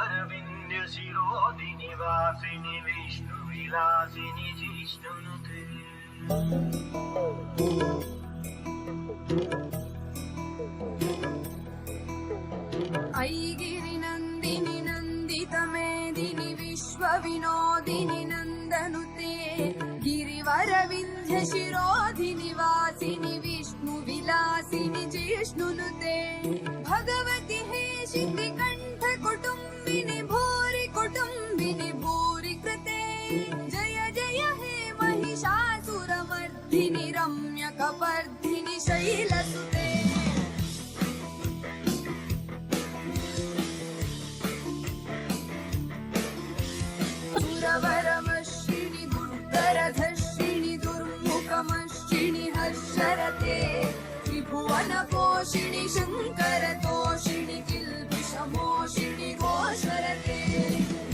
गिरिवरविन्द्य शिरोधिनि वासिनि विष्णुविलासिनि जिष्णुनुते ऐगिरिनन्दिनि नन्दितमेदिनि विश्वविनोदिनि नन्दनुते गिरिवरविन्ध्य शिरोधिनि वासिनि विष्णुविलासिनि जिष्णुनुते भगवति हे शितिकण्ठ कुटुम्बिनि भूरि कुटुम्बिनि भूरि कृते जय जय हे महिषासुरमर्दिनि रम्यकपर्दिनि शैलसुते सुरवरमश्रिणि दुर्धरधर्षिणि दुर्मुखमश्रिणि हर्षरते त्रिभुवनपोषिणि शङ्करतोषिणि किल्बिषमोषिणि घोषरते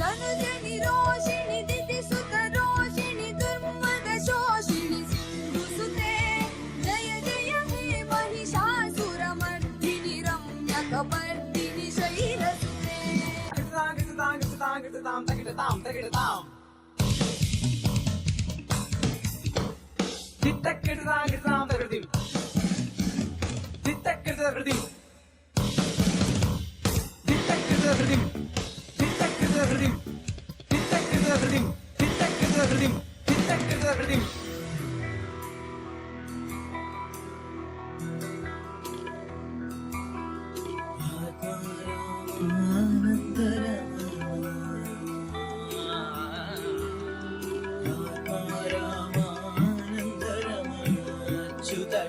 धनुजनि रोषिणि दितिसुतरोषिणि दुर्मदशोषिणि सिन्धुसुते जय जय हे महिषासुरमर्दिनि रम्यकपर्दिनि शैलसुते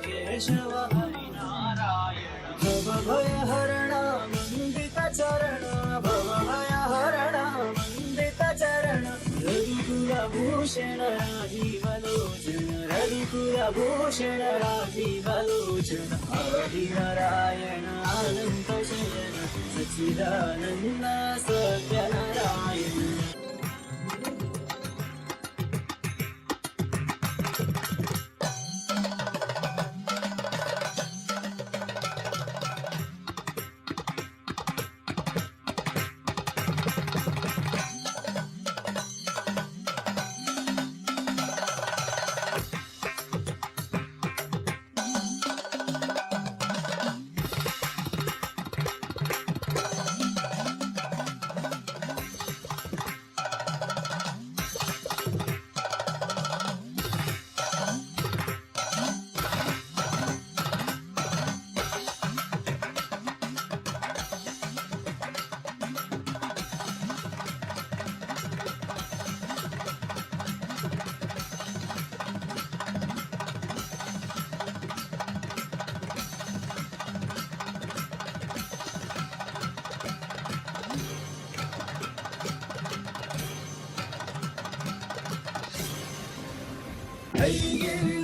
केशव हरिनारायण भव भयहरण वन्दित चरण भव भयहरण वन्दित चरण रघुकुलभूषण राजीवलोचन रघुकुलभूषण राजीवलोचन हरिनारायण अनन्त शयन सच्चिदानन्द सत्यनारायण Hey,